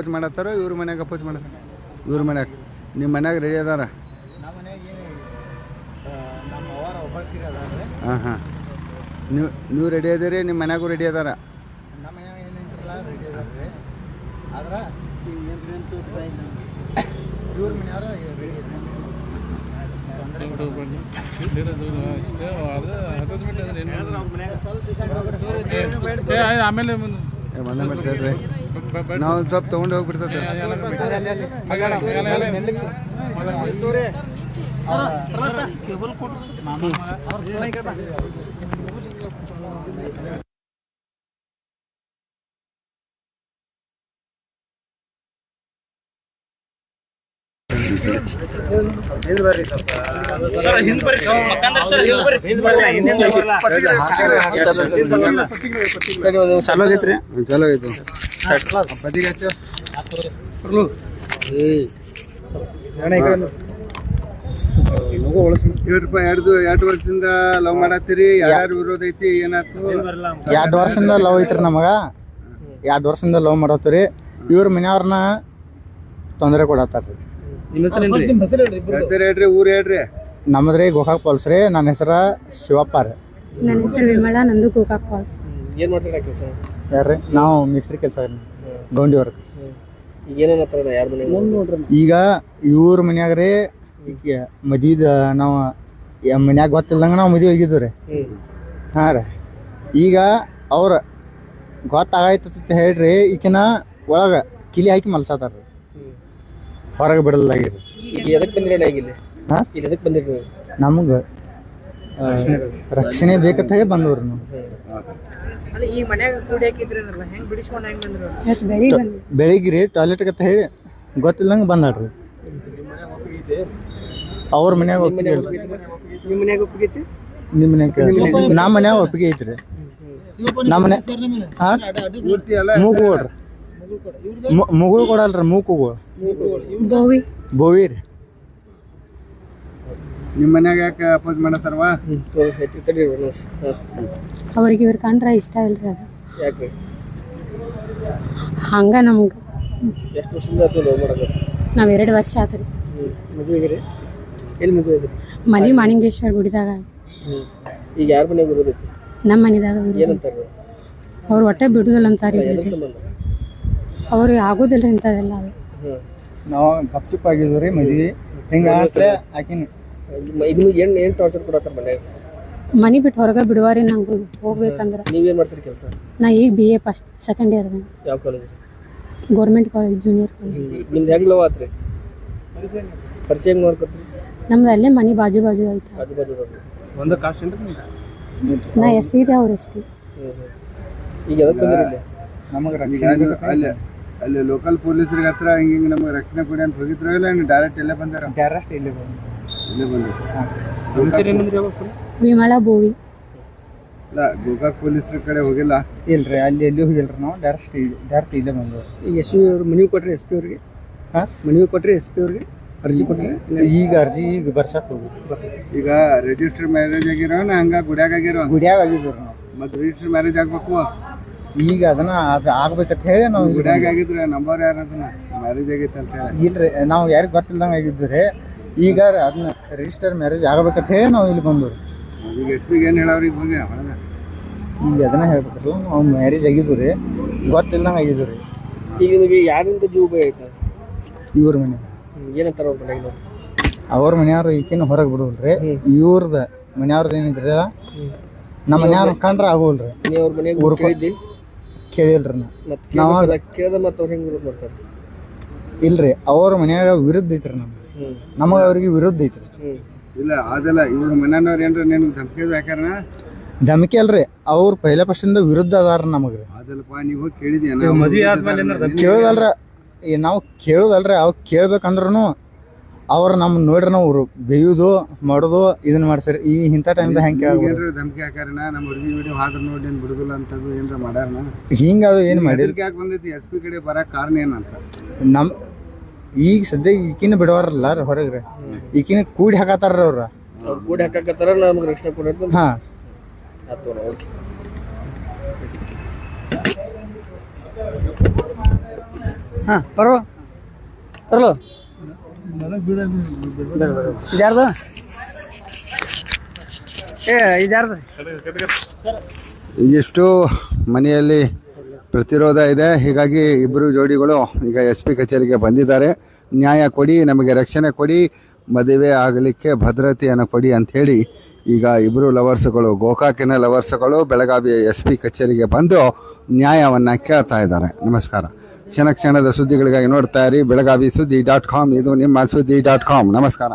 Oppose ಮಾಡತ್ತಾರೋ ಇವ್ರ ಮನ್ಯಾಗ oppose ಮಾಡತ್ತಾರ? ಇವ್ರ ಮನ್ಯಾಗ. ನಿಮ್ಮ ಮನ್ಯಾಗ ರೆಡಿ ಅದಾರ? ಹಾಂ ಹಾಂ. ನೀವು ರೆಡಿ ಅದೀರಿ, ನಿಮ್ಮ ಮನ್ಯಾಗೂ ರೆಡಿ ಅದಾರ? ಆಮೇಲೆ ಬಂದ ಬರ್ತೇವೆ ನಾವು ಸ್ವಲ್ಪ ತೊಗೊಂಡು ಹೋಗ್ಬಿಡ್ತೇವೆ. ಚಾಲೂ ಆಗೈತ್ರಿ? ಚಲೋ ಆಯ್ತು. ಪಟ್ಟಿಗೆ ಹಚ್ಚ. ಎರಡು ವರ್ಷದಿಂದ ಲವ್ ಮಾಡತ್ತೀರಿ, ಯಾರು ವಿರೋಧ ಐತಿ? ಏನಾಯ್ತು? 2 ವರ್ಷದಿಂದ ಲವ್ ಐತ್ರಿ ನಮಗ. 2 ವರ್ಷದಿಂದ ಲವ್ ಮಾಡತ್ತೀರಿ. ಇವ್ರ ಮನೆಯವ್ರನ್ನ ತೊಂದರೆ ಕೊಡತ್ತಾರ್ರಿ. ಹೆಸರು ಹೇಳ್ರಿ, ಊರು ಹೇಳ್ರಿ. ನಮ್ಮದ್ರಿ ಗೋಕಾಕ್ ಫಾಲ್ಸ್ ರೀ. ನನ್ನ ಹೆಸರ ಶಿವಪ್ಪ ರೀ. ನನ್ನ ಹೆಸರು ವಿಮಲಾ, ನಂದು ಗೋಕಾಕ್ ಫಾಲ್ಸ್. ಏನ್ ಮಾಡ್ತೀರಾ ಕೆಲಸ? ಯಾರ್ರಿ? ನಾವು ಮಿಸ್ತ್ರಿ ಕೆಲಸ ಗೌಂಡಿ ವರ್ಕ್. ಈಗ ಏನೇನತ್ತಾರ ಯಾರ ಮನೆ? ಈಗ ಇವ್ರ ಮನ್ಯಾಗ ರೀ ಈಗ ಮದ್ವಿದ ನಾವು ಮನ್ಯಾಗ ಗೊತ್ತಿಲ್ದಂಗ ನಾವು ಮದ್ವೆ ಹೋಗಿದ್ವಿ ರೀ. ಹಾಂ ರೀ. ಈಗ ಅವ್ರ ಗೊತ್ತಾಗೈತಂತ ಹೇಳ್ರಿ ಈಕಿನ ಒಳಗ ಕಿಲಿ ಹಾಕಿ ಮಲ್ಸತಾರ ರೀ, ಹೊರಗೆ ಬಿಡಲಾಗಿರಿ. ಎದಕ್ ಬಂದಿರ? ಹಾಂ, ಎದಕ್ ಬಂದಿರಿ? ನಮ್ಗೆ ರಕ್ಷಣೆ ಬೇಕಂತ ಹೇಳಿ ಬಂದವ್ರಿ ನಾವು. ಬೆಳಿಗ್ಗೆ ರೀ ಟಾಯ್ಲೆಟ್ಗೆ ಅಂತ ಹೇಳಿ ಗೊತ್ತಿಲ್ಲಂಗೆ ಬಂದಾಡ್ರಿ. ಅವ್ರ ಮನ್ಯಾಗ ಒಪ್ಪಿಗೆ ಇಲ್ರಿ. ನಿಮ್ಮ ಮನ್ಯಾಗ ಕೇಳಿ ನಮ್ಮ ಮನ್ಯಾಗ ಒಪ್ಪಿಗೆ ಐತ್ರಿ. ನಮ್ಮ ಮನೆ ಹಾಂ ಮೂಗು ಕೊಡ್ರಿ. ಮುಗುಳು ಕೊಡಲ್ರಿ, ಮೂಕುಗಳು ಬೋವಿ ರೀ. ನಿಮ್ಮ ಮನ್ಯಾಗ ಯಾಕೆ ಅಪೋಸ್ ಮಾಡತ್ತಾರವ? ಅವ್ರಿಗೆ ಇವ್ರ ಕಂಡ್ರೆ ಇಷ್ಟ ಇಲ್ರಿ. ಅದು ಯಾಕೆ? ಹಂಗ ನಮ್ಗೆ ಎಷ್ಟು ವರ್ಷದಿಂದ ಲವ್ ಮಾಡೋದು? ನಾವು 2 ವರ್ಷ ಆತ್ರಿ. ಮದುವೆಗೆ ಎಲ್ಲಿ ಮದುವೆ ಇದೆ? ಮದ್ವಿ ಮಾಣಿಂಗೇಶ್ವರ ಗುಡಿದಾಗ. ಈಗ ಯಾರ ಮನೆಗೆ ಬರೋದೈತಿ? ನಮ್ಮ ಮನೆದಾಗ. ಏನಂತಾರೆ ಅವ್ರು ಒಟ್ಟೆ ಬಿಡುದಿಲ್ಲ ಅಂತಾರೆ. ಅವ್ರಿಗೆ ಆಗೋದಿಲ್ಲ ಇಂಥದೆಲ್ಲ. ಅದು ನಾವು ಗಪ್ಚುಪ್ ಆಗಿದ್ವಿ ರೀ ಮದ್ವಿ. ಹಿಂಗಾದ್ರೆ ಆಕಿನ ಏನ್ ಟಾರ್ಚರ್ ಕೊಡತ್ತಾರ ಮನ್ಯಾಗ? ಮನೆ ಬಿಟ್ಟು ಹೊರಗೆ ಬಿಡುವಾರಿ ನಂಗೆ ಹೋಗ್ಬೇಕಂದ್ರೆ. ನೀವೇನ್ ಮಾಡ್ತೀರಿ ಕೆಲಸ? ನಾ ಈಗ BA ಫಸ್ಟ್ ಸೆಕೆಂಡ್ ಇಯರ್. ಯಾವ college? Government college, junior college. ನಿಮ್ದು ಹೆಂಗ್ ಲವ್ ಆತ್ರಿ? ಪರಿಚಯ ಹೆಂಗ್ ಮಾಡ್ಕೊತೀರಿ? ನಮ್ದು ಅಲ್ಲೇ ಮನೆ ಬಾಜು ಐತೆ. ಆಜು ಬಾಜು ಒಂದು ಕಾಸ್ಟ್ ಏನ್ರಿ? ನಾ SC ಇದೆ, ಅವ್ರು ST. ಈಗ ಎದಕ್ ಬಂದಿರಿ? ನಮಗೆ ರಕ್ಷಣೆ ಅಲ್ಲಿ ಲೋಕಲ್ ಪೊಲೀಸರಿಗೆ ಹತ್ರ ಹಿಂಗೆ ನಮಗೆ ರಕ್ಷಣೆ ಕೊಡಿ ಅಂತ ಹೋಗಿದ್ರು ಇಲ್ಲ ಡೈರೆಕ್ಟ್ ಇಲ್ಲೇ ಬಂದಾರ? ಡೈರೆಕ್ಟ್ ಇಲ್ಲೇ ಬಂದ್ರು. ವಿಮಲಾ ಬೋವಿ. ಇಲ್ಲ ಗೋಕಾಕ್ ಪೊಲೀಸರ ಕಡೆ ಹೋಗಿಲ್ಲ? ಇಲ್ರಿ, ಅಲ್ಲಿ ಎಲ್ಲಿ ಹೋಗಿಲ್ರಿ. ನಾವು ಡೈರೆಕ್ಟ್ ಇಲ್ಲೇ ಬಂದವ್ರು. ಈಗ SP ಅವ್ರು ಮನವಿ ಕೊಟ್ರಿ? SP ಅವ್ರಿಗೆ ಮನವಿ ಕೊಟ್ರಿ? SP ಅವ್ರಿಗೆ ಅರ್ಜಿ ಕೊಟ್ರಿ? ಈಗ ಅರ್ಜಿ ಈಗ ಬರ್ಸಕ್ ಹೋಗಿ. ಈಗ ರಿಜಿಸ್ಟರ್ ಮ್ಯಾರೇಜ್ ಆಗಿರೋನ ಹಂಗ ಗುಡ್ಯಾಗ ಆಗಿರೋ? ಗುಡ್ಯಾಗ ಆಗಿದ್ರು ನಾವು. ಮತ್ತೆ ರಿಜಿಸ್ಟರ್ ಮ್ಯಾರೇಜ್ ಆಗ್ಬೇಕು. ಈಗ ಅದನ್ನ ಅದು ಆಗ್ಬೇಕಂತ ಹೇಳಿ ನಾವು ಗುಡ್ಯಾಗ ಆಗಿದ್ರೆ ನಂಬರ್ ಯಾರು ಅದನ್ನ ಮ್ಯಾರೇಜ್ ಆಗೈತೆ ಅಂತ ಹೇಳಿ? ಇಲ್ರಿ, ನಾವು ಯಾರಿಗೆ ಗೊತ್ತಿಲ್ದಂಗೆ ಆಗಿದ್ರಿ. ಈಗ ಅದನ್ನ ರಿಜಿಸ್ಟರ್ ಮ್ಯಾರೇಜ್ ಆಗ್ಬೇಕಂತ ಹೇಳಿ ನಾವು ಇಲ್ಲಿ ಬಂದವ್ರಿ. ಈಗ SP ಗೆ ಏನು ಹೇಳವ್ರಿಗೆ ಹೋಗಿ ಹೊರಗೆ? ಈಗ ಅದನ್ನ ಹೇಳ್ಬೇಕಲ್ಲ, ನಾವು ಮ್ಯಾರೇಜ್ ಆಗಿದ್ವಿ ರೀ, ಗೊತ್ತಿಲ್ದಂಗೆ ಆಗಿದ್ವಿ ರೀ. ಈಗ ನಿಮಗೆ ಯಾರಿಂದ ಜೀವ ಭಯ ಆಯ್ತಾ? ಇವ್ರ ಮನೆ ಏನಂತಾರ ಅವ್ರ ಮನೆಗೆ? ಅವ್ರ ಮನೆಯವ್ರು ಈಕಿನ ಹೊರಗೆ ಬಿಡೋಲ್ರಿ. ಇವ್ರದ ಮನೆಯವ್ರದ್ದು ಏನಿದ್ರಿ ನಮ್ಮ ಮನೆಯವ್ರ ಕಂಡ್ರೆ ಆಗೋಲ್ರಿ. ನೀವು ಅವ್ರ ಮನೆಗೆ ಕೇಳಿದ್ದಿ? ಕೇಳಿಲ್ರಿ. ನಾವು ಕೇಳ್ದ ಮತ್ತೆ ಅವ್ರು ಹೆಂಗೆ ವಿರೋಧ ಮಾಡ್ತಾರೆ? ಇಲ್ರಿ, ಅವ್ರ ಮನ್ಯಾಗ ವಿರುದ್ಧ ಐತ್ರಿ. ನಮಗೆ ಅವ್ರಿಗೆ ವಿರುದ್ಧ ಐತ್ರಿ. ಇಲ್ಲ ಅದೆಲ್ಲ ಇವ್ರ ಮನೆಯವ್ರು ಏನ್ರ ನಿನ್ಗೆ ಧಮಕಿ ಹಾಕ್ಯಾರ? ಧಮಕಿ ಅಲ್ರಿ, ಅವ್ರು ಪೈಲೆ ಫಸ್ಟಿಂದ ವಿರುದ್ಧ ಅದಾರ ನಮಗ್ರಿ. ಅದಲ್ಲಪ್ಪ, ನೀವು ಕೇಳಿದ್ಯಾನ? ಕೇಳೋದಲ್ರಿ, ನಾವು ಕೇಳೋದಲ್ರಿ. ಅವ್ ಕೇಳ್ಬೇಕಂದ್ರೂ ಅವ್ರು ನಮ್ಮ ನೋಡ್ರಿ ನಾವು ಬೇಯುದು ಮಾಡೋದು ಇದನ್ನ ಮಾಡ್ತಾರೆ. ಈ ಇಂಥ ಟೈಮ್ದಾಗ ಹೆಂಗೆ ಕೇಳ ಧಮಕಿ ಹಾಕ್ಯಾರನ? ನಮ್ಮ ಹುಡುಗಿ ವಿಡಿಯೋ ಹಾದ್ರ ನೋಡಿ ಏನು ಬಿಡುದಿಲ್ಲ ಅಂತದ್ದು ಏನ್ರ ಮಾಡ್ಯಾರನ? ಹಿಂಗೆ ಅದು ಏನು ಮಾಡಿ ಯಾಕೆ ಬಂದೈತಿ? SP ಕಡೆ ಬರಕ್ಕೆ ಕಾರಣ ಏನಂತ? ನಮ್ಮ ಈಗ ಸದ್ಯ ಈಕಿನ ಬಿಡವಾರಲ್ಲ ರೀ ಹೊರಗ್ರಿ. ಈಕಿನ ಕೂಡಿ ಹಾಕತ್ತಾರ ಅವ್ರ. ಕೂಡಿ ಹಾಕತ್ತಾರ, ನಮ್ಗೆ ರಕ್ಷಣೆ ಕೊಡೋದು. ಹಾಂ, ಓಕೆ. ಹಾಂ ಬರೋ ಬರಲು ಇದ್ಯಾರ್ದು ಇದ್ಯಾರ್ದು ಈಗಿಷ್ಟು ಮನೆಯಲ್ಲಿ ಪ್ರತಿರೋಧ ಇದೆ. ಹೀಗಾಗಿ ಇಬ್ಬರು ಜೋಡಿಗಳು ಈಗ ಎಸ್ ಪಿ ಕಚೇರಿಗೆ ಬಂದಿದ್ದಾರೆ. ನ್ಯಾಯ ಕೊಡಿ, ನಮಗೆ ರಕ್ಷಣೆ ಕೊಡಿ, ಮದುವೆ ಆಗಲಿಕ್ಕೆ ಭದ್ರತೆಯನ್ನು ಕೊಡಿ ಅಂಥೇಳಿ ಈಗ ಇಬ್ಬರು ಲವರ್ಸ್ಗಳು, ಗೋಕಾಕಿನ ಲವರ್ಸ್ಗಳು ಬೆಳಗಾವಿ ಎಸ್ ಪಿ ಕಚೇರಿಗೆ ಬಂದು ನ್ಯಾಯವನ್ನು ಕೇಳ್ತಾ ಇದ್ದಾರೆ. ನಮಸ್ಕಾರ. ಕ್ಷಣ ಕ್ಷಣದ ಸುದ್ದಿಗಳಿಗಾಗಿ ನೋಡ್ತಾ ಇರಿ ಬೆಳಗಾವಿ ಸುದ್ದಿ .com. ಇದು ನಿಮ್ಮ ಸುದ್ದಿ .com. ನಮಸ್ಕಾರ.